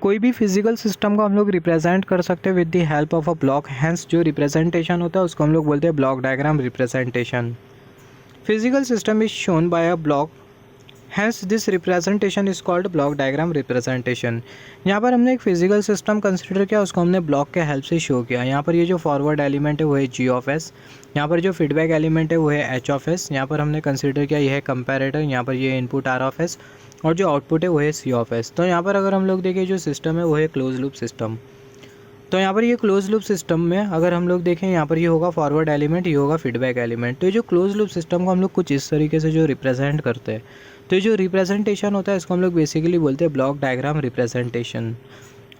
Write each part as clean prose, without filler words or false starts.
कोई भी physical system को हम लोग रिप्रेजेंट कर सकते हैं with the help of a block, hence जो रिप्रेजेंटेशन होता है उसको हम लोग बोलते हैं block diagram representation. Physical system is shown by a block, hence this representation is called block diagram representation. यहाँ पर हमने एक फिजिकल सिस्टम कंसिडर किया, उसको हमने ब्लॉक के हेल्प से शो किया। यहाँ पर ये जो फॉरवर्ड एलिमेंट है वो है जी ऑफ एस, यहाँ पर जो फीडबैक एलिमेंट है वो है एच ऑफ एस, यहाँ पर हमने कंसिडर किया ये है कंपैरेटर, यहाँ पर ये इनपुट आर ऑफ एस और जो आउटपुट है वो है सी ऑफ एस। तो यहाँ पर अगर हम लोग देखें जो सिस्टम है वो है क्लोज लूप सिस्टम। तो यहाँ पर ये क्लोज लूप सिस्टम में अगर हम लोग देखें यहाँ पर ये होगा फॉरवर्ड एलिमेंट, ये होगा फीडबैक एलिमेंट। तो ये जो क्लोज लूप सिस्टम को हम लोग कुछ इस तरीके से जो रिप्रेजेंट करते हैं, तो ये जो रिप्रेजेंटेशन होता है इसको हम लोग बेसिकली बोलते हैं ब्लॉक डायग्राम रिप्रेजेंटेशन।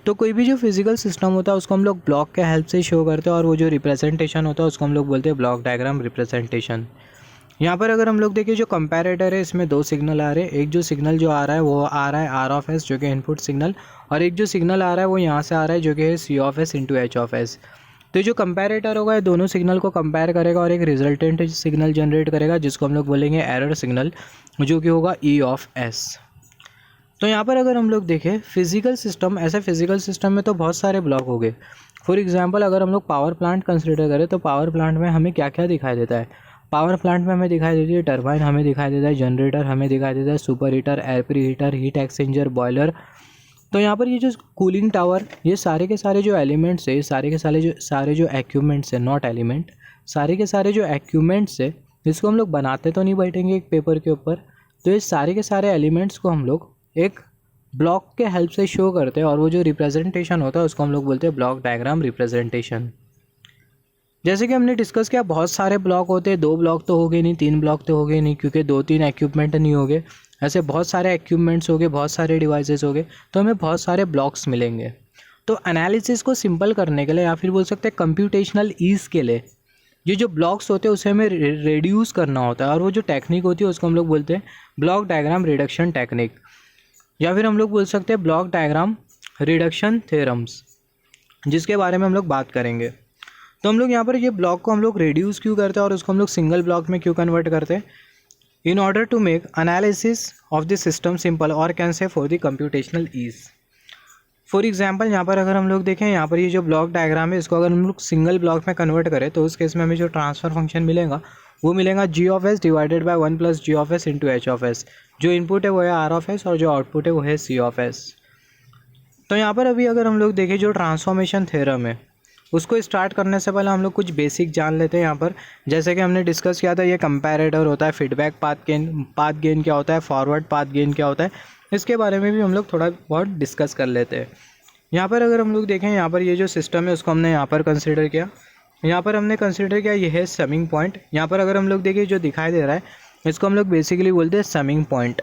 तो कोई भी जो फिजिकल सिस्टम होता है उसको हम लोग ब्लॉक के हेल्प से शो करते हैं और वो जो रिप्रेजेंटेशन होता है उसको हम लोग बोलते हैं ब्लॉक डायग्राम रिप्रेजेंटेशन। यहाँ पर अगर हम लोग देखें जो कंपैरेटर है इसमें दो सिग्नल आ रहे हैं, एक जो सिग्नल जो आ रहा है वो आ रहा है आर ऑफ एस जो कि इनपुट सिग्नल, और एक जो सिग्नल आ रहा है वो यहाँ से आ रहा है जो कि है C of S into H of S. तो जो कंपैरेटर होगा ये दोनों सिग्नल को कंपेयर करेगा और एक रिजल्टेंट सिग्नल जनरेट करेगा जिसको हम लोग बोलेंगे एरर सिग्नल, जो कि होगा ई ऑफ एस। तो यहाँ पर अगर हम लोग देखें फिजिकल सिस्टम, ऐसे फिजिकल सिस्टम में तो बहुत सारे ब्लॉक हो गए। फॉर एग्जांपल अगर हम लोग पावर प्लांट कंसिडर करें तो पावर प्लांट में हमें क्या क्या दिखाई देता है। पावर प्लांट में हमें दिखाई देती है टरबाइन, हमें दिखाई देता है जनरेटर, हमें दिखाई देता है super heater, air pre heater, heat exchanger, boiler. तो यहाँ पर ये जो कूलिंग टावर, ये सारे के सारे जो एलिमेंट्स है, सारे के सारे जो एक्यूपमेंट्स है, नॉट एलिमेंट, सारे के सारे जो एक्यूपमेंट्स है जिसको हम लोग बनाते तो नहीं बैठेंगे एक पेपर के ऊपर। तो ये सारे के सारे एलिमेंट्स को हम लोग एक ब्लॉक के हेल्प से शो करते हैं और वो जो रिप्रेजेंटेशन होता है उसको हम लोग बोलते हैं ब्लॉक डायग्राम रिप्रेजेंटेशन। जैसे कि हमने डिस्कस किया बहुत सारे ब्लॉक होते हैं, 2 ब्लॉक तो हो गए नहीं, 3 ब्लॉक तो हो गए नहीं, क्योंकि 2-3 एक्यूपमेंट नहीं हो गए, ऐसे बहुत सारे एक्यूपमेंट्स हो गए, बहुत सारे डिवाइसेस हो गए, तो हमें बहुत सारे ब्लॉक्स मिलेंगे। तो एनालिसिस को सिंपल करने के लिए या फिर बोल सकते हैं कंप्यूटेशनल ईज़ के लिए ये जो ब्लॉक्स होते हैं उसे हमें रिड्यूस करना होता है और वो जो टेक्निक होती है उसको हम लोग बोलते हैं ब्लॉक डायग्राम रिडक्शन टेक्निक, या फिर हम लोग बोल सकते हैं ब्लॉक डायग्राम रिडक्शन थ्योरम्स, जिसके बारे में हम लोग बात करेंगे। तो हम लोग यहाँ पर ये ब्लॉक को हम लोग रिड्यूस क्यों करते हैं और उसको हम लोग सिंगल ब्लॉक में क्यों कन्वर्ट करते हैं, in order to make analysis of the system simple और can say for the computational ease. For example यहाँ पर अगर हम लोग देखें यहाँ पर ये जो ब्लॉक डायग्राम है इसको अगर हम लोग सिंगल ब्लॉक में कन्वर्ट करें तो उस केस में हमें जो ट्रांसफ़र फंक्शन मिलेगा वो मिलेगा G of S divided by 1 + G of S into H of S. जो इनपुट है वो है आर ऑफ एस और जो आउटपुट है वो है सी ऑफ एस। तो यहाँ पर अभी अगर हम लोग देखें जो ट्रांसफॉर्मेशन थ्योरम है उसको स्टार्ट करने से पहले हम लोग कुछ बेसिक जान लेते हैं। यहाँ पर जैसे कि हमने डिस्कस किया था ये कंपैरेटर होता है, फीडबैक पाथ गेन क्या होता है, फॉरवर्ड पाथ गेन क्या होता है, इसके बारे में भी हम लोग थोड़ा बहुत डिस्कस कर लेते हैं। यहाँ पर अगर हम लोग देखें यहाँ पर ये जो सिस्टम है उसको हमने यहाँ पर कंसिडर किया, यहाँ पर हमने कंसिडर किया ये है समिंग पॉइंट। यहाँ पर अगर हम लोग देखें जो दिखाई दे रहा है इसको हम लोग बेसिकली बोलते हैं समिंग पॉइंट।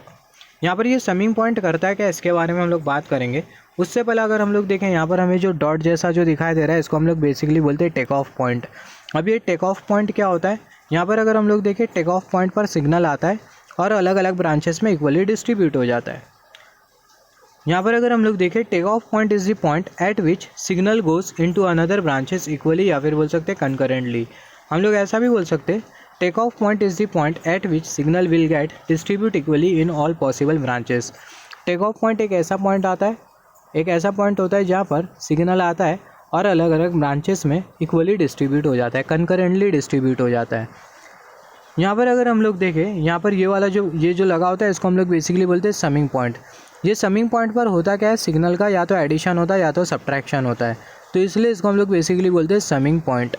यहाँ पर ये समिंग पॉइंट करता है क्या, इसके बारे में हम लोग बात करेंगे। उससे पहले अगर हम लोग देखें यहाँ पर हमें जो डॉट जैसा जो दिखाई दे रहा है इसको हम लोग बेसिकली बोलते हैं टेक ऑफ पॉइंट। अब ये टेक ऑफ पॉइंट क्या होता है, यहाँ पर अगर हम लोग देखें टेक ऑफ पॉइंट पर सिग्नल आता है और अलग अलग ब्रांचेस में इक्वली डिस्ट्रीब्यूट हो जाता है। यहाँ पर अगर हम लोग देखें take off point is the point at which signal goes into another branches equally, या फिर बोल सकते हैं कंकरेंटली। हम लोग ऐसा भी बोल सकते हैं take off point is the point at which signal will get distribute equally in all possible branches. Take off point एक ऐसा पॉइंट आता है, एक ऐसा पॉइंट होता है जहाँ पर सिग्नल आता है और अलग अलग ब्रांचेस में इक्वली डिस्ट्रीब्यूट हो जाता है, कंकरेंटली डिस्ट्रीब्यूट हो जाता है। यहाँ पर अगर हम लोग देखें यहाँ पर ये वाला ये जो लगा होता है इसको हम लोग बेसिकली बोलते हैं समिंग पॉइंट। ये समिंग पॉइंट पर होता क्या है, सिग्नल का या तो एडिशन होता है या तो सब्ट्रैक्शन होता है, तो इसलिए इसको हम लोग बेसिकली बोलते हैं समिंग पॉइंट।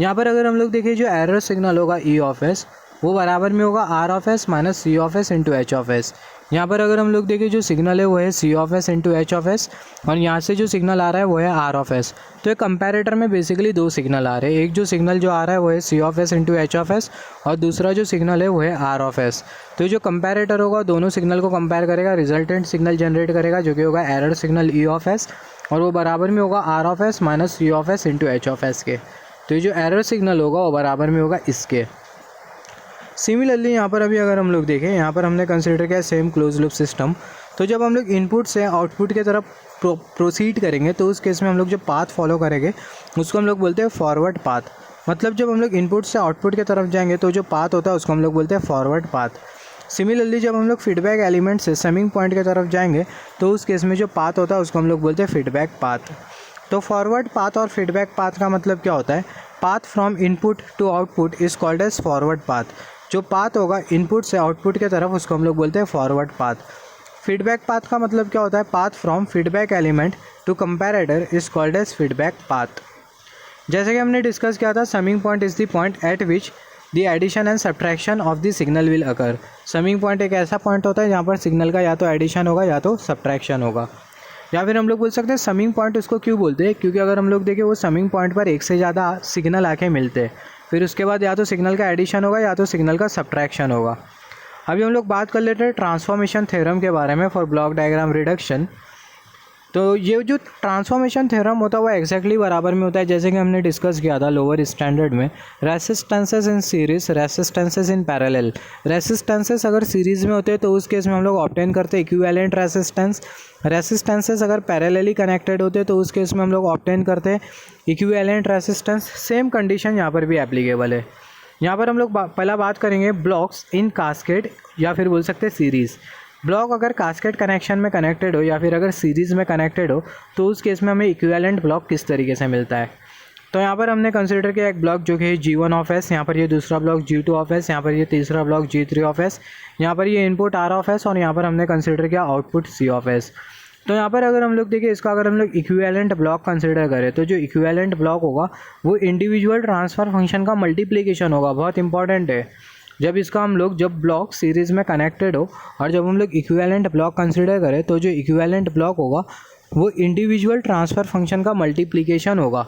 यहाँ पर अगर हम लोग देखें जो एरर सिग्नल होगा ई ऑफ एस वो बराबर में होगा R of S minus C of S into H of S. यहाँ पर अगर हम लोग देखें जो सिग्नल है वो है C of S into H of S और यहाँ से जो सिग्नल आ रहा है वो है आर ऑफ एस। तो एक कंपैरेटर में बेसिकली 2 सिग्नल आ रहे हैं, एक जो सिग्नल जो आ रहा है वो है C of S into H of S और दूसरा जो सिग्नल है वो है आर ऑफ एस। तो जो कंपैरेटर होगा दोनों सिग्नल को कंपेयर करेगा, रिजल्टेंट सिग्नल जनरेट करेगा जो कि होगा error signal E of S और वो बराबर में होगा R of S minus C of S into H of S के। तो ये जो एरर सिग्नल होगा वो बराबर में होगा इसके। सिमिलरली यहाँ पर अभी अगर हम लोग देखें यहाँ पर हमने कंसिडर किया सेम क्लोज लूप सिस्टम। तो जब हम लोग इनपुट से आउटपुट की तरफ प्रोसीड करेंगे तो उस केस में हम लोग जो पाथ फॉलो करेंगे उसको हम लोग बोलते हैं फॉरवर्ड पाथ। मतलब जब हम लोग इनपुट से आउटपुट की तरफ जाएंगे तो जो पाथ होता है उसको हम लोग बोलते हैं फॉरवर्ड पाथ। सिमिलरली जब हम लोग फीडबैक एलिमेंट से समिंग पॉइंट की तरफ जाएंगे तो उस केस में जो पाथ होता है उसको हम लोग बोलते हैं फीडबैक पाथ। तो फॉरवर्ड पाथ और फीडबैक पाथ का मतलब क्या होता है? Path from input to output is called as forward path. जो पाथ होगा इनपुट से आउटपुट की तरफ उसको हम लोग बोलते हैं फॉरवर्ड पाथ। फीडबैक पाथ का मतलब क्या होता है? Path from feedback element to comparator is called as feedback path. जैसे कि हमने डिस्कस किया था, summing point is the point at which the addition and subtraction of the signal will occur. Summing point एक ऐसा पॉइंट होता है जहाँ पर सिग्नल का या तो एडिशन होगा या तो सब्ट्रैक्शन होगा। या फिर हम लोग बोल सकते हैं समिंग पॉइंट उसको क्यों बोलते हैं, क्योंकि अगर हम लोग देखें वो समिंग पॉइंट पर एक से ज़्यादा सिग्नल आके मिलते हैं, फिर उसके बाद या तो सिग्नल का एडिशन होगा या तो सिग्नल का सब्ट्रैक्शन होगा। अभी हम लोग बात कर लेते हैं ट्रांसफॉर्मेशन थ्योरम के बारे में फॉर ब्लॉक डायग्राम रिडक्शन। तो ये जो ट्रांसफॉर्मेशन थ्योरम होता है वो एक्जैक्टली बराबर में होता है जैसे कि हमने डिस्कस किया था लोअर स्टैंडर्ड में, resistances in series, resistances in parallel. Resistances अगर सीरीज़ में होते हैं तो उस केस में हम लोग ऑब्टेन करते हैं इक्विवेलेंट रेसिस्टेंस। रेसिस्टेंसेस अगर पैरेलली कनेक्टेड होते हैं तो उस केस में हम लोग ऑब्टेन करते हैं इक्विवेलेंट रेसिस्टेंस। सेम कंडीशन यहाँ पर भी एप्लीकेबल है। यहाँ पर हम लोग पहला बात करेंगे ब्लॉक्स इन कास्केड या फिर बोल सकते हैं सीरीज़। ब्लॉक अगर कास्केड कनेक्शन में कनेक्टेड हो या फिर अगर सीरीज़ में कनेक्टेड हो तो उस केस में हमें इक्विवेलेंट ब्लॉक किस तरीके से मिलता है। तो यहाँ पर हमने कंसिडर किया एक ब्लॉक जो कि G1 ऑफ एस, यहाँ पर ये दूसरा ब्लॉक G2 ऑफ एस, यहाँ पर ये तीसरा ब्लॉक G3 ऑफ एस, यहाँ पर ये इनपुट R ऑफ एस और यहाँ पर हमने कंसिडर किया आउटपुट C ऑफ एस। तो यहाँ पर अगर हम लोग देखें इसका अगर हम लोग इक्विवेलेंट ब्लॉक कंसिडर करें तो जो इक्विवेलेंट ब्लॉक होगा वो इंडिविजुअल ट्रांसफ़र फंक्शन का मल्टीप्लिकेशन होगा। बहुत इंपॉर्टेंट है। जब ब्लॉक सीरीज़ में कनेक्टेड हो और जब हम लोग इक्विवेलेंट ब्लॉक कंसिडर करें तो जो इक्विवेलेंट ब्लॉक होगा वो इंडिविजुअल ट्रांसफ़र फंक्शन का मल्टीप्लिकेशन होगा।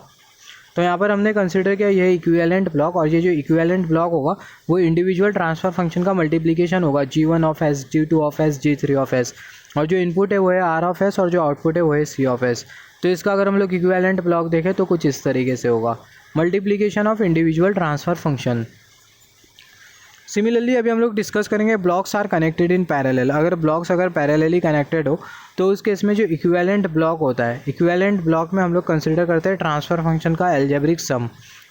तो यहाँ पर हमने कंसिडर किया ये इक्विवेलेंट ब्लॉक और ये जो इक्विवेलेंट ब्लॉक होगा वो इंडिविजुअल ट्रांसफ़र फंक्शन का मल्टीप्लिकेशन होगा, G1 of S, G2 of S, G3 of S, और जो इनपुट है वो है R ऑफ एस और जो आउटपुट है वो है C ऑफ एस। तो इसका अगर हम लोग इक्विवेलेंट ब्लॉक देखें तो कुछ इस तरीके से होगा, multiplication of individual transfer function. Similarly अभी हम लोग डिस्कस करेंगे blocks are connected in parallel. अगर ब्लॉक्स अगर पैरेलली कनेक्टेड हो तो उस केस में जो इक्विवेलेंट ब्लॉक होता है, इक्विवेलेंट ब्लॉक में हम लोग कंसिडर करते हैं ट्रांसफ़र फंक्शन का एल्जेब्रिक सम,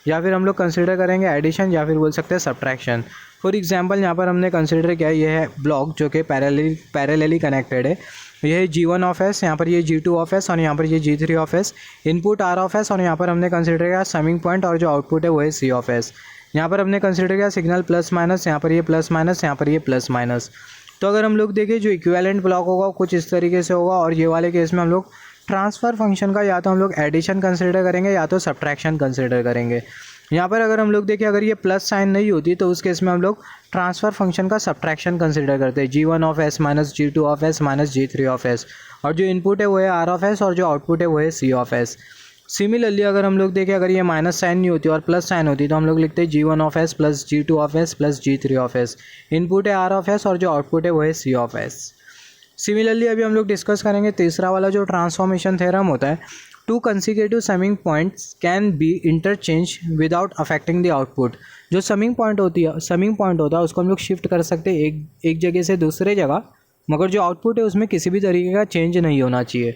या फिर हम लोग कंसिडर करेंगे एडिशन या फिर बोल सकते हैं सब्ट्रैक्शन। फॉर एग्जांपल यहाँ पर हमने कंसिडर किया ये है ब्लॉक जो कि पैरेलली कनेक्टेड है। ये है G1 ऑफ एस, यहाँ पर ये G2 ऑफ एस और यहाँ पर ये G3 of S, input R of S और यहाँ पर हमने कंसिडर किया समिंग पॉइंट और जो आउटपुट है वो है C ऑफ एस। यहाँ पर हमने कंसिडर किया सिग्नल प्लस माइनस, यहाँ पर ये प्लस माइनस, यहाँ पर ये प्लस माइनस। तो अगर हम लोग देखें जो इक्विवेलेंट ब्लॉक होगा कुछ इस तरीके से होगा और ये वाले केस में हम लोग ट्रांसफ़र फंक्शन का या तो हम लोग एडिशन कंसिडर करेंगे या तो सब्ट्रैक्शन कंसिडर करेंगे। यहाँ पर अगर हम लोग देखें अगर ये प्लस साइन नहीं होती तो उस केस में हम लोग ट्रांसफ़र फंक्शन का सब्ट्रैक्शन कंसिडर करते हैं, G1 of S minus G2 of S minus G3 of S, और जो इनपुट है वो है R ऑफ एस और जो आउटपुट है वो है C ऑफ एस। सिमिलरली अगर हम लोग देखें अगर ये माइनस साइन नहीं होती और प्लस साइन होती तो हम लोग लिखते हैं G1 of S plus G2 of S plus G3 of S, input है R ऑफ एस और जो आउटपुट है वो है C ऑफ एस। सिमिलरली अभी हम लोग डिस्कस करेंगे तीसरा वाला जो ट्रांसफॉर्मेशन थ्योरम होता है, to consecutive summing points can be interchange without affecting the output. जो समिंग पॉइंट होता है उसको हम लोग शिफ्ट कर सकते हैं एक जगह से दूसरे जगह, मगर जो आउटपुट है उसमें किसी भी तरीके का चेंज नहीं होना चाहिए।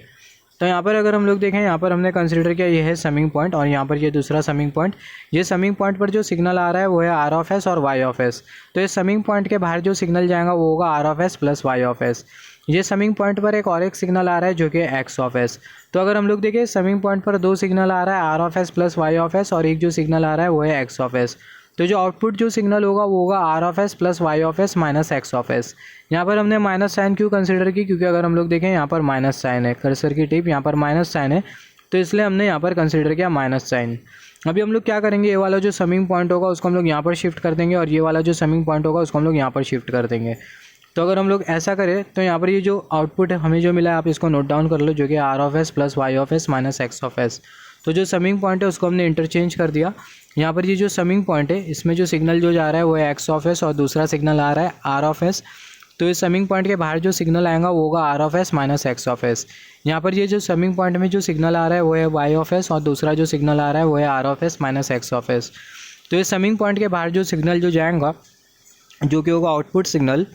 तो यहाँ पर अगर हम लोग देखें यहाँ पर हमने कंसिडर किया ये है समिंग पॉइंट और यहाँ पर ये दूसरा समिंग पॉइंट। ये समिंग पॉइंट पर जो सिग्नल आ रहा है वो है R ऑफ एस और Y ऑफ एस। तो ये समिंग पॉइंट के बाहर जो सिग्नल जाएगा वो होगा R of S plus Y of S. ये समिंग पॉइंट पर एक और एक सिग्नल आ रहा है जो कि X ऑफ एस। तो अगर हम लोग देखें समिंग पॉइंट पर दो सिग्नल आ रहा है R of S plus Y of S और एक जो सिग्नल आ रहा है वो है X ऑफ एस। तो जो आउटपुट जो सिग्नल होगा वो होगा R of S plus Y of S minus X of S. यहाँ पर हमने माइनस साइन क्यों कंसिडर की, क्योंकि अगर हम लोग देखें यहाँ पर माइनस साइन है, कर्सर की टिप यहाँ पर माइनस साइन है तो इसलिए हमने यहाँ पर कंसिडर किया माइनस साइन। अभी हम लोग क्या करेंगे, ये वाला जो समिंग पॉइंट होगा उसको हम लोग यहाँ पर शिफ्ट कर देंगे और ये वाला जो समिंग पॉइंट होगा उसको हम लोग यहाँ पर शिफ्ट कर देंगे। तो अगर हम लोग ऐसा करें तो यहाँ पर ये जो आउटपुट है हमें जो मिला है आप इसको नोट डाउन कर लो, जो कि R of S plus Y of S minus X of S. तो जो समिंग पॉइंट है उसको हमने इंटरचेंज कर दिया। यहाँ पर ये जो समिंग पॉइंट है इसमें जो सिग्नल जो जा रहा है वो है X ऑफ एस और दूसरा सिग्नल आ रहा है R ऑफ एस। तो इस समिंग पॉइंट के बाहर जो सिग्नल आएगा वो होगा R of S minus X of S. यहाँ पर ये जो समिंग पॉइंट में जो सिग्नल आ रहा है वो है Y ऑफ एस और दूसरा जो सिग्नल आ रहा है वो है R of S minus X of S. तो इस समिंग पॉइंट के बाहर जो सिग्नल जो जाएगा जो कि होगा आउटपुट सिग्नल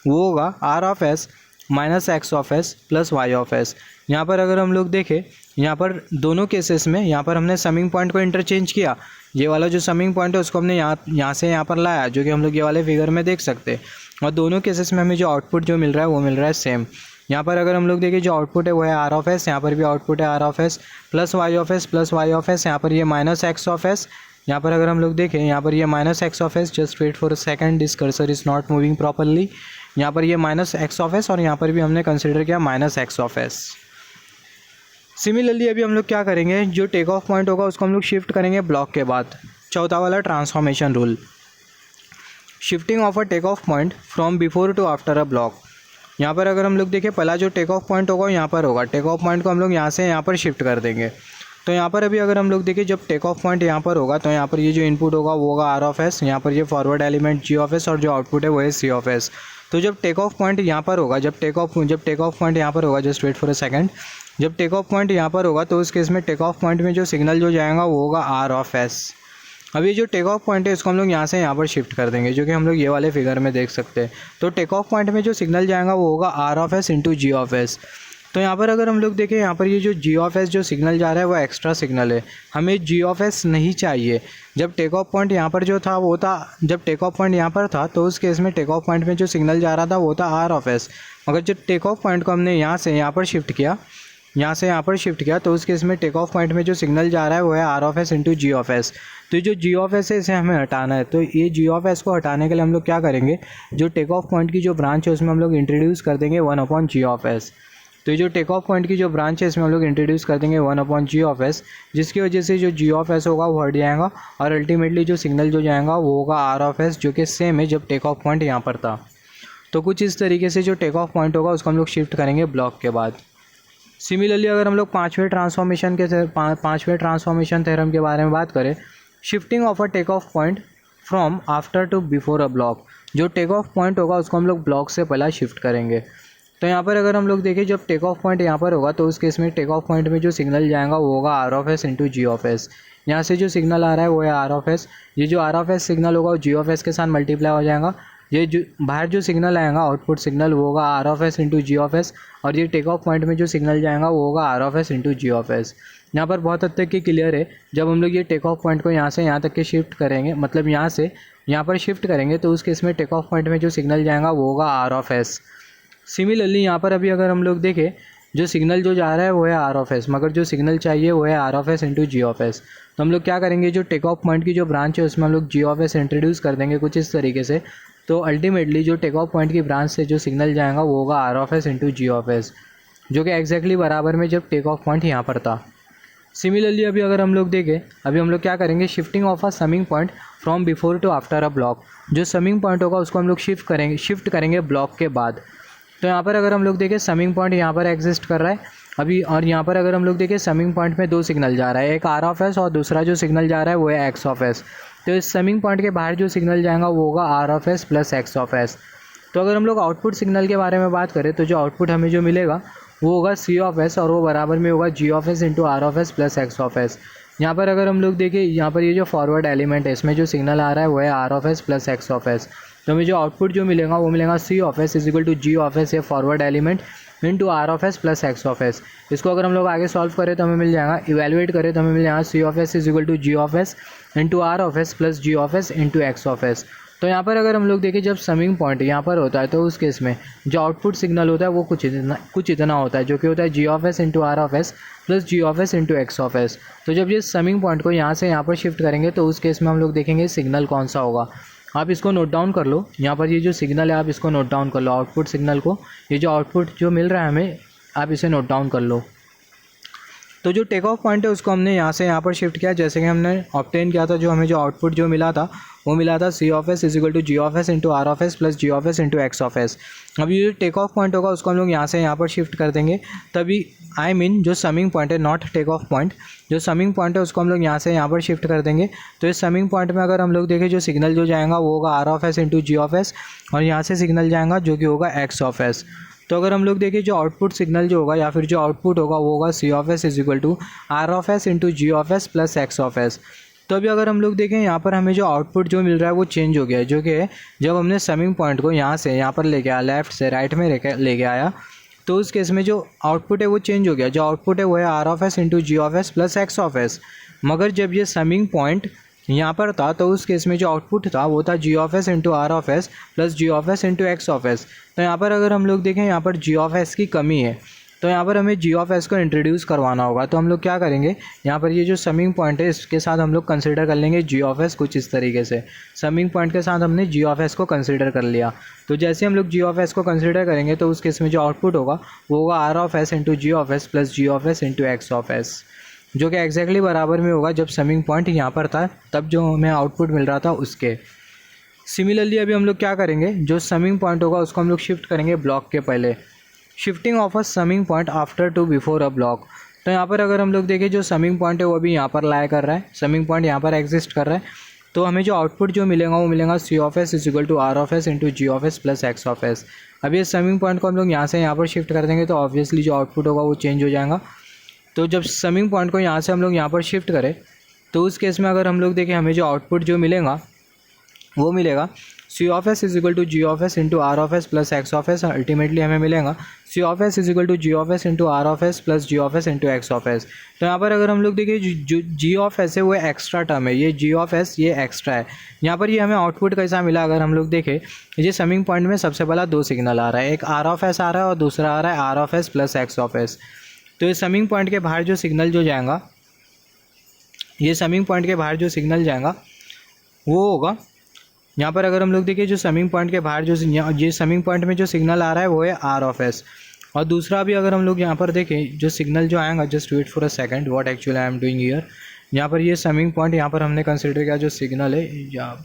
वो होगा R of S minus X of S plus Y of S. यहाँ पर अगर हम लोग देखें, यहाँ पर दोनों केसेस में यहाँ पर हमने समिंग पॉइंट को इंटरचेंज किया। ये वाला जो समिंग पॉइंट है उसको हमने यहाँ से यहाँ पर लाया, जो कि हम लोग ये वाले फिगर में देख सकते हैं। और दोनों केसेस में हमें जो आउटपुट जो मिल रहा है वो मिल रहा है सेम। यहाँ पर अगर हम लोग देखें जो आउटपुट है वो है आर ऑफ एस, यहाँ पर भी आउटपुट है R of S plus Y of S plus Y of S. यहाँ पर ये माइनस एक्स ऑफ एस, यहाँ पर अगर हम लोग देखें यहाँ पर ये minus X of S, just wait for a second, this cursor is not moving properly. यहाँ पर ये माइनस एक्स ऑफ एस और यहाँ पर भी हमने कंसिडर किया minus X of S. Similarly अभी हम लोग क्या करेंगे, जो टेक ऑफ पॉइंट होगा उसको हम लोग शिफ्ट करेंगे ब्लॉक के बाद। चौथा वाला transformation rule, shifting of a take off point from before to after a block. यहाँ पर अगर हम लोग देखें पहला जो टेक ऑफ पॉइंट होगा यहाँ पर होगा, टेक ऑफ पॉइंट को हम लोग यहाँ से यहाँ पर शिफ्ट कर देंगे। तो यहाँ पर अभी अगर हम लोग देखें जब टेक ऑफ पॉइंट यहाँ पर होगा तो यहाँ पर ये जो इनपुट होगा वो होगा आर ऑफ एस, यहाँ पर ये forward element G of S और जो आउटपुट है वो है सी ऑफ एस। तो जब टेक ऑफ पॉइंट यहाँ पर होगा, जब टेक ऑफ पॉइंट यहाँ पर होगा, just wait for a second, जब टेक ऑफ पॉइंट यहाँ पर होगा तो उस केस में टेक ऑफ पॉइंट में जो सिग्नल जो जाएगा वो होगा आर ऑफ एस। अब ये जो टेक ऑफ पॉइंट है इसको हम लोग यहाँ से यहाँ पर शिफ्ट कर देंगे, जो कि हम लोग ये वाले फिगर में देख सकते हैं। तो टेक ऑफ पॉइंट में जो सिग्नल जाएगा वो होगा R of S into G of S. तो यहाँ पर अगर हम लोग देखें यहाँ पर ये जो जी ऑफ एस जो सिग्नल जा रहा है वो एक्स्ट्रा सिग्नल है, हमें जी ऑफ एस नहीं चाहिए। जब टेक ऑफ पॉइंट यहाँ पर जो था वो था, जब टेक ऑफ पॉइंट यहाँ पर था तो उस केस में टेक ऑफ पॉइंट में जो सिग्नल जा रहा था वो था आर ऑफ एस। मगर जब टेक ऑफ पॉइंट को हमने यहाँ से यहाँ पर शिफ्ट किया, यहाँ से यहाँ पर शिफ्ट किया, तो उस केस में टेक ऑफ पॉइंट में जो सिग्नल जा रहा है वो है R of S into G of S. तो जो जी ऑफ एस है इसे हमें हटाना है। तो ये जी ऑफ एस को हटाने के लिए हम लोग क्या करेंगे, जो टेक ऑफ पॉइंट की जो ब्रांच है उसमें हम लोग इंट्रोड्यूस कर देंगे 1/g/s। तो ये जो टेक ऑफ पॉइंट की जो ब्रांच है इसमें हम लोग इंट्रोड्यूस कर देंगे 1/g/s, जिसकी वजह से जो जी ऑफ एस होगा वो हट जाएगा और अल्टीमेटली जो सिग्नल जो जाएगा वो होगा आर ऑफ एस, जो कि सेम है जब टेक ऑफ पॉइंट यहाँ पर था। तो कुछ इस तरीके से जो टेक ऑफ पॉइंट होगा उसको हम लोग शिफ्ट करेंगे ब्लॉक के बाद। सिमिलरली अगर हम लोग पाँचवें ट्रांसफॉर्मेशन थ्योरम के बारे में बात करें, shifting of a take off point from after to before a block. जो टेक ऑफ पॉइंट होगा उसको हम लोग ब्लॉक से पहला शिफ्ट करेंगे। तो यहाँ पर अगर हम लोग देखें जब टेक ऑफ पॉइंट यहाँ पर होगा तो उस केस में टेक ऑफ पॉइंट में जो सिग्नल जाएगा वो होगा R of S into G of S. यहाँ से जो सिग्नल आ रहा है वो है आर ऑफ एस, ये जो आर ऑफ एस सिग्नल होगा वो जी ऑफ एस के साथ मल्टीप्लाई हो जाएगा। ये जो बाहर जो सिग्नल आएगा आउटपुट सिग्नल वो होगा R of S into G of S, और ये टेक ऑफ पॉइंट में जो सिग्नल जाएगा वो होगा R of S into G of S. यहाँ पर बहुत हद तक की क्लियर है। जब हम लोग ये टेक ऑफ पॉइंट को यहाँ से यहाँ तक के शिफ्ट करेंगे, मतलब यहाँ से यहाँ पर शिफ्ट करेंगे, तो उस केस में टेक ऑफ पॉइंट में जो सिग्नल जाएगा वो होगा आर ऑफ एस। सिमिलरली यहाँ पर अभी अगर हम लोग देखें जो सिग्नल जो जा रहा है वो है आर ऑफ एस, मगर जो सिग्नल चाहिए वो है R of S into G of S. तो हम लोग क्या करेंगे, जो टेक ऑफ पॉइंट की जो ब्रांच है उसमें हम लोग जी ऑफ एस इंट्रोड्यूस कर देंगे कुछ इस तरीके से। तो अल्टीमेटली जो टेक ऑफ पॉइंट की ब्रांच से जो सिग्नल जाएगा वो होगा R of S into G of S, जो कि एग्जैक्टली बराबर में जब टेक ऑफ पॉइंट यहाँ पर था। सिमिलरली अभी अगर हम लोग देखें, अभी हम लोग क्या करेंगे, shifting of a summing point from before to after a block. जो समिंग पॉइंट होगा उसको हम लोग शिफ्ट करेंगे ब्लॉक के बाद। तो यहाँ पर अगर हम लोग देखें समिंग पॉइंट यहाँ पर एग्जिस्ट कर रहा है अभी, और यहाँ पर अगर हम लोग देखें समिंग पॉइंट में दो सिग्नल जा रहा है, एक आर ऑफ एस और दूसरा जो सिग्नल जा रहा है वो है एक्स ऑफ एस। तो इस समिंग पॉइंट के बाहर जो सिग्नल जाएगा वो होगा R of S plus X of S. तो अगर हम लोग आउटपुट सिग्नल के बारे में बात करें तो जो आउटपुट हमें जो मिलेगा वो होगा सी ऑफ एस, और वो बराबर में होगा G of S into R of S plus X of S. यहाँ पर अगर हम लोग देखें, यहाँ पर ये जो फॉरवर्ड एलिमेंट है इसमें जो सिग्नल आ रहा है वो है R of S plus X of S. तो हमें जो आउटपुट जो मिलेगा वो मिलेगा C of S is equal to G of S, ये forward element into R of S plus X of S. इसको अगर हम लोग आगे सॉल्व करें तो हमें मिल जाएगा, इवेलुएट करें तो हमें मिल जाएगा C of S is equal to G of S into R of S plus G of S into X of S. तो यहाँ पर अगर हम लोग देखें जब समिंग पॉइंट यहाँ पर होता है तो उस केस में जो आउटपुट सिग्नल होता है वो कुछ इतना होता है, जो कि होता है G of S into R of S plus G of S into X of S. तो जब ये समिंग पॉइंट को यहाँ से यहाँ पर शिफ्ट करेंगे तो उस केस में हम लोग देखेंगे सिग्नल कौन सा होगा। आप इसको नोट डाउन कर लो, यहाँ पर ये जो सिग्नल है आप इसको नोट डाउन कर लो, आउटपुट सिग्नल को, ये जो आउटपुट जो मिल रहा है हमें आप इसे नोट डाउन कर लो। तो जो टेक ऑफ पॉइंट है उसको हमने यहाँ से यहाँ पर शिफ्ट किया, जैसे कि हमने ऑब्टेन किया था, जो हमें जो आउटपुट जो मिला था वो मिला था C of S is equal to G of S into R of S plus G of S into X of S. अब ये जो टेक ऑफ पॉइंट होगा उसको हम लोग यहाँ से यहाँ पर शिफ्ट कर देंगे, तभी जो समिंग पॉइंट है, नॉट टेक ऑफ पॉइंट, जो समिंग पॉइंट है उसको हम लोग यहाँ से यहाँ पर शिफ्ट कर देंगे। तो इस समिंग पॉइंट में अगर हम लोग देखें जो सिग्नल जो जाएगा वो होगा R of S into G of S, और यहाँ से सिग्नल जाएगा जो कि होगा एक्स ऑफ एस। तो अगर हम लोग देखें जो आउटपुट सिग्नल जो होगा या फिर जो आउटपुट होगा वो होगा C of S is equal to R of S into G of S plus X of S. तो अभी अगर हम लोग देखें यहाँ पर हमें जो आउटपुट जो मिल रहा है वो चेंज हो गया है, जो कि जब हमने समिंग पॉइंट को यहाँ से यहाँ पर लेके आया, लेफ़्ट से राइट में लेके आया, तो उस केस में जो आउटपुट है वो चेंज हो गया। जो आउटपुट है वो है R of S into G of S plus X of S. मगर जब ये समिंग पॉइंट यहाँ पर था तो उस केस में जो आउटपुट था वो था G of S into R of S plus G of S into X of S. तो यहाँ पर अगर हम लोग देखें यहाँ पर जी ऑफ एस की कमी है, तो यहाँ पर हमें जी ऑफ एस को इंट्रोड्यूस करवाना होगा। तो हम लोग क्या करेंगे, यहाँ पर ये जो समिंग पॉइंट है इसके साथ हम लोग कंसिडर कर लेंगे जी ऑफ एस कुछ इस तरीके से। समिंग पॉइंट के साथ हमने जी ऑफ एस को कंसिडर कर लिया। तो जैसे हम लोग जी ऑफ एस को कंसिडर करेंगे तो उस केस में जो आउटपुट होगा वो होगा R of S into G of S plus G of S into X of S, जो कि एग्जैक्टली बराबर में होगा जब समिंग पॉइंट यहाँ पर था तब जो हमें आउटपुट मिल रहा था उसके। सिमिलरली अभी हम लोग क्या करेंगे, जो समिंग पॉइंट होगा उसको हम लोग शिफ्ट करेंगे ब्लॉक के पहले। Shifting of a summing point after to before a block. तो यहाँ पर अगर हम लोग देखें जो समिंग पॉइंट है वो अभी यहाँ पर लाया कर रहा है, समिंग पॉइंट यहाँ पर एग्जिस्ट कर रहा है। तो हमें जो आउटपुट जो मिलेगा वो मिलेगा C of S is equal to R of S into G of S plus X of S. अभी इस समिंग पॉइंट को हम लोग यहाँ से यहाँ पर शिफ्ट कर देंगे तो ऑब्वियसली जो आउटपुट होगा वो चेंज हो जाएगा। तो जब समिंग पॉइंट को यहाँ से हम लोग यहाँ पर शिफ्ट करें तो उस केस में अगर हम लोग देखें हमें जो आउटपुट जो मिलेगा वो मिलेगा C of S is equal to G of S into R of S plus X of S. Ultimately हमें मिलेगा C of S is equal to G of S into R of S plus G of S into X of S. तो यहाँ पर अगर हम लोग देखें जो जी ऑफ एस है वो एक्स्ट्रा टर्म है, ये जी ऑफ एस ये एक्स्ट्रा है। यहाँ पर ये हमें आउटपुट कैसा मिला, अगर हम लोग देखें ये समिंग पॉइंट में सबसे पहला दो सिग्नल आ रहा है, एक आर ऑफ एस आ रहा है और दूसरा आ रहा है R of S plus X of S. तो ये समिंग पॉइंट के बाहर जो सिग्नल जो जाएगा, ये समिंग पॉइंट के बाहर जो सिग्नल जाएगा वो होगा यहाँ पर अगर हम लोग देखें जो समिंग पॉइंट के बाहर जो ये समिंग पॉइंट में जो सिग्नल आ रहा है वो है आर ऑफ एस। और दूसरा भी अगर हम लोग यहाँ पर देखें जो सिग्नल जो आएगा, just wait for a second what actually I am doing here. यहाँ पर ये समिंग पॉइंट यहाँ पर हमने कंसिडर किया जो सिग्नल है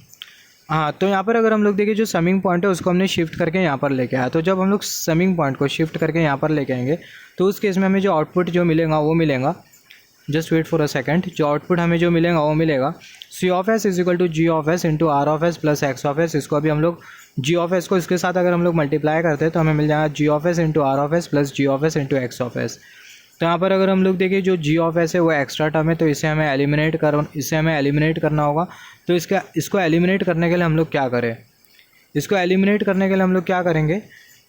हाँ, तो यहाँ पर अगर हम लोग देखें जो समिंग पॉइंट है उसको हमने शिफ्ट करके यहाँ पर लेके आया। तो जब हम लोग समिंग पॉइंट को शिफ्ट करके यहाँ पर लेके आएंगे तो उस केस में हमें जो आउटपुट जो मिलेगा वो मिलेगा, just wait for a second, जो आउटपुट हमें जो मिलेगा वो मिलेगा C of S is equal to G of S into R of S plus X of S. इसको अभी हम लोग जी ऑफ एस को इसके साथ अगर हम लोग मल्टीप्लाई करते हैं तो हमें मिल जाएगा G of S into R of S plus G of S into X of S. तो यहाँ पर अगर हम लोग देखें जो जी ऑफ एस है वो एक्स्ट्रा टर्म है, तो इसे हमें एलिमिनेट करना होगा। तो इसको एलिमिनेट करने के लिए हम लोग क्या करें, इसको एलिमिनेट करने के लिए हम लोग क्या करेंगे,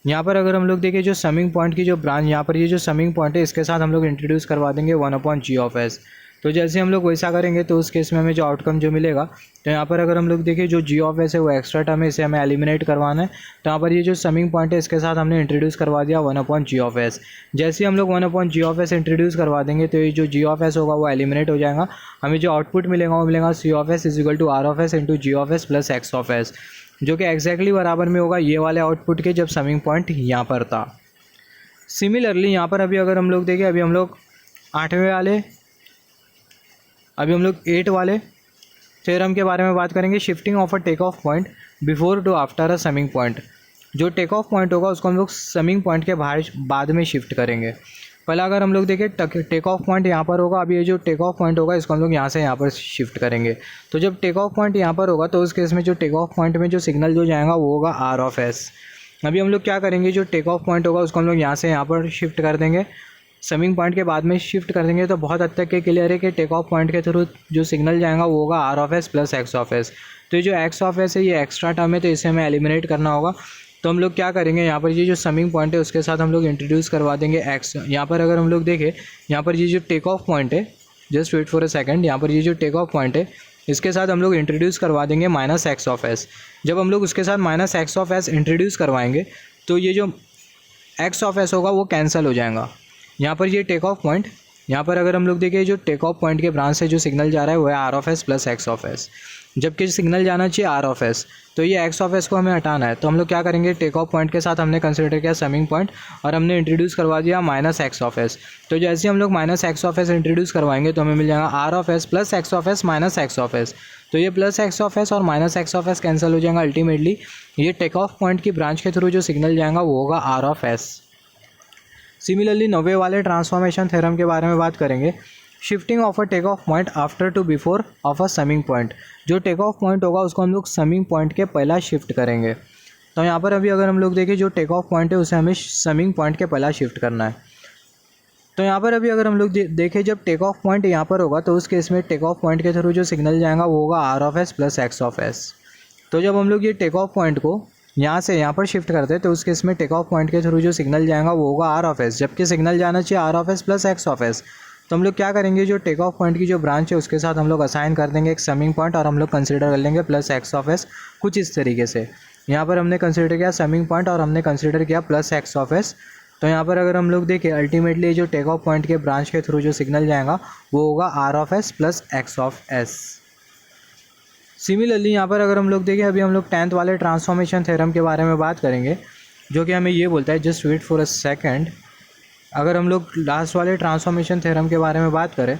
यहाँ पर अगर हम लोग देखें जो समिंग पॉइंट की जो ब्रांच यहाँ पर ये जो समिंग पॉइंट है इसके साथ हम लोग इंट्रोड्यूस करवा देंगे 1/g ऑफ एस। तो जैसे हम लोग वैसा करेंगे तो उस केस में हमें जो आउटकम जो मिलेगा, तो यहाँ पर अगर हम लोग देखें जो जी ऑफ एस है वो एक्स्ट्रा टर्म है, इसे हमें एलिमिनेट करवाना है। तो यहाँ पर ये जो समिंग पॉइंट है इसके साथ हमने इंट्रोड्यूस करवा दिया 1/g ऑफ एस। जैसे हम लोग 1/g ऑफ एस इंट्रोड्यूस करवा देंगे तो ये जो जी ऑफ एस होगा वो एलिमिनेट हो जाएगा। हमें जो आउटपुट मिलेगा वो मिलेगा C of S is equal to R of S into G of S plus X of S, जो कि एग्जैक्टली बराबर में होगा ये वाले आउटपुट के जब समिंग पॉइंट यहाँ पर था। सिमिलरली यहाँ पर अभी अगर हम लोग देखें अभी हम लोग 8 वाले थ्योरम के बारे में बात करेंगे। Shifting of a take off point before to after a summing point. जो टेक ऑफ पॉइंट होगा उसको हम लोग समिंग पॉइंट के बाहर बाद में शिफ्ट करेंगे। पहले अगर हम लोग देखें टेक ऑफ पॉइंट यहाँ पर होगा, अभी ये जो टेक ऑफ पॉइंट होगा इसको हम लोग यहाँ से यहाँ पर शिफ्ट करेंगे। तो जब टेक ऑफ पॉइंट यहाँ पर होगा तो उस केस में जो टेक ऑफ पॉइंट में जो सिग्नल जो जाएगा वो होगा आर ऑफ एस। अभी हम लोग क्या करेंगे, जो टेक ऑफ पॉइंट होगा उसको हम लोग यहाँ से यहाँ पर शिफ्ट कर देंगे, समिंग पॉइंट के बाद में शिफ्ट कर देंगे। तो बहुत हद तक के क्लियर है कि टेक ऑफ पॉइंट के थ्रू जो सिग्नल जाएगा वो होगा R of S plus X of S. तो ये जो एक्स ऑफ एस है ये एक्स्ट्रा टर्म है, तो इसे हमें एलिमिनेट करना होगा। तो हम लोग क्या करेंगे, यहाँ पर ये जो समिंग पॉइंट है उसके साथ हम लोग इंट्रोड्यूस करवा देंगे एक्स। यहाँ पर अगर हम लोग देखें यहाँ पर ये जो टेक ऑफ पॉइंट है, just wait for a second, यहाँ पर ये जो टेक ऑफ पॉइंट है इसके साथ हम लोग इंट्रोड्यूस करवा देंगे माइनस एक्स ऑफ एस। जब हम लोग उसके साथ minus X of S introduce करवाएंगे तो ये जो एक्स ऑफ एस होगा वो कैंसिल हो जाएगा। यहाँ पर ये टेक ऑफ पॉइंट, यहाँ पर अगर हम लोग देखें जो टेक ऑफ पॉइंट के ब्रांच से जो सिग्नल जा रहा है वो है R of S plus X of S, जबकि सिग्नल जाना चाहिए आर ऑफ एस। तो ये एक्स ऑफ एस को हमें हटाना है। तो हम लोग क्या करेंगे, टेक ऑफ पॉइंट के साथ हमने कंसिडर किया समिंग पॉइंट और हमने इंट्रोड्यूस करवा दिया माइनस एक्स ऑफ एस। तो जैसे हम लोग minus X of S introduce करवाएंगे तो हमें मिल जाएगा R of S plus X of S minus X of S. तो ये प्लस एक्स ऑफ एस और minus X of S cancel हो जाएगा। अल्टीमेटली ये टेक ऑफ पॉइंट की ब्रांच के थ्रू जो सिग्नल जाएगा वो होगा आर ऑफ एस। सिमिलरली 9वें वाले ट्रांसफॉर्मेशन थ्योरम के बारे में बात करेंगे। Shifting of a take off point after to before of a summing point. जो टेक ऑफ पॉइंट होगा उसको हम लोग समिंग पॉइंट के पहला शिफ्ट करेंगे। तो यहाँ पर अभी अगर हम लोग देखें जो टेक ऑफ पॉइंट है उसे हमें समिंग पॉइंट के पहला शिफ्ट करना है। तो यहाँ पर अभी अगर हम लोग देखें जब टेक ऑफ पॉइंट यहाँ पर होगा तो उस केस में टेक ऑफ पॉइंट के थ्रू जो सिग्नल जाएगा वो होगा R of S plus X of S. तो जब हम लोग ये टेक ऑफ पॉइंट को यहाँ से यहाँ पर शिफ्ट करते हैं तो उस केस में टेक ऑफ पॉइंट के थ्रू जो सिग्नल जाएगा वो होगा आर ऑफ एस, जबकि सिग्नल जाना चाहिए R of S plus X of S. तो हम लोग क्या करेंगे, जो टेक ऑफ पॉइंट की जो ब्रांच है उसके साथ हम लोग असाइन कर देंगे एक समिंग पॉइंट और हम लोग कंसिडर कर लेंगे प्लस एक्स ऑफ एस। कुछ इस तरीके से यहाँ पर हमने कंसिडर किया समिंग पॉइंट और हमने कंसिडर किया प्लस एक्स ऑफ एस। तो यहाँ पर अगर हम लोग देखें अल्टीमेटली जो टेक ऑफ पॉइंट के ब्रांच के थ्रू जो सिग्नल जाएगा वो होगा R of S plus X of S. Similarly यहाँ पर अगर हम लोग देखें अभी हम लोग 10th वाले ट्रांसफॉर्मेशन थ्योरम के बारे में बात करेंगे, जो कि हमें ये बोलता है just wait for a second. अगर हम लोग लास्ट वाले ट्रांसफॉर्मेशन थ्योरम के बारे में बात करें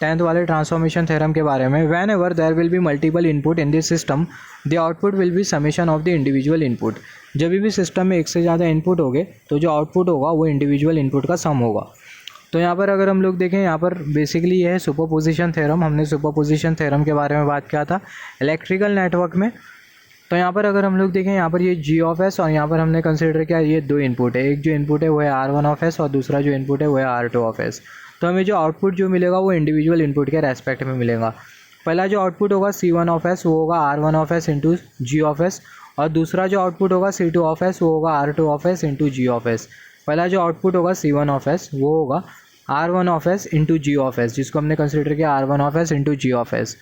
10th वाले ट्रांसफॉर्मेशन थ्योरम के बारे में, whenever there will be multiple input in this system the output will be summation of the individual input. जब भी सिस्टम में एक से ज़्यादा इनपुट होंगे तो जो आउटपुट होगा वो इंडिविजुअल इनपुट का सम होगा। तो यहाँ पर अगर हम लोग देखें यहाँ पर बेसिकली ये है सुपरपोजिशन थ्योरम। हमने सुपरपोजिशन थ्योरम के बारे में बात किया था इलेक्ट्रिकल नेटवर्क में। तो यहाँ पर अगर हम लोग देखें यहाँ पर ये जी ऑफ एस और यहाँ पर हमने कंसिडर किया ये दो इनपुट है, एक जो इनपुट है वो है आर वन ऑफ एस और दूसरा जो इनपुट है वो है आर टू ऑफ एस। तो हमें जो आउटपुट जो मिलेगा वो इंडिविजुअल इनपुट के रेस्पेक्ट में मिलेगा। पहला जो आउटपुट होगा सी वन ऑफ एस वो होगा R one of S into G of S, और दूसरा जो आउटपुट होगा सी टू ऑफ एस वो होगा R two of S into G of S. पहला जो आउटपुट होगा सी वन ऑफ एस वो होगा R one of S into G of S, जिसको हमने कंसिडर किया R one of S into G of S.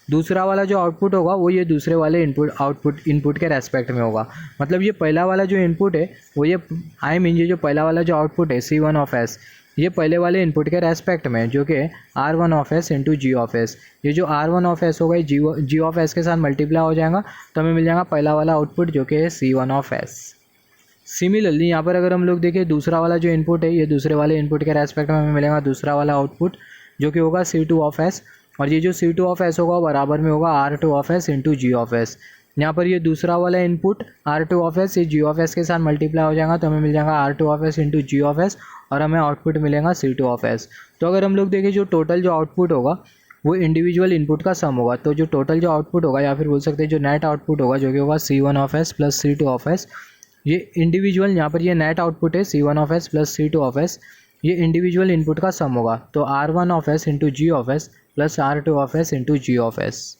दूसरा वाला जो आउटपुट होगा वो ये दूसरे वाले इनपुट के रेस्पेक्ट में होगा। मतलब ये पहला वाला जो इनपुट है वो ये ये जो पहला वाला जो आउटपुट है सी वन ऑफ एस ये पहले वाले इनपुट के रेस्पेक्ट में, जो कि R one of S into G of S. ये जो आर वन ऑफ एस होगा ये जी ऑफ एस के साथ मल्टीप्लाई हो जाएगा तो हमें मिल जाएगा पहला वाला आउटपुट जो कि है C one of S. Similarly यहाँ पर अगर हम लोग देखें दूसरा वाला जो इनपुट है ये दूसरे वाले इनपुट के रेस्पेक्ट में हमें मिलेगा दूसरा वाला आउटपुट जो कि होगा सी टू ऑफ एस, और ये जो सी टू ऑफ एस होगा बराबर में होगा R two of S into G of S. यहाँ पर ये दूसरा वाला input R two of S ये जी ऑफ एस के साथ मल्टीप्लाई हो जाएगा तो हमें मिल जाएगा R two of S into G of S, और हमें आउटपुट मिलेगा सी टू ऑफ एस। तो अगर हम लोग देखें जो टोटल जो आउटपुट होगा वो इंडिविजुअल इनपुट का सम होगा। तो जो टोटल जो आउटपुट होगा या फिर बोल सकते हैं जो नेट आउटपुट होगा जो कि होगा C one of S plus C two of S, ये इंडिविजुअल यहाँ पर ये नेट आउटपुट है C one of S plus C two of S, ये इंडिविजुअल इनपुट का सम होगा। तो R one of S into G of S plus R two of S into G of S.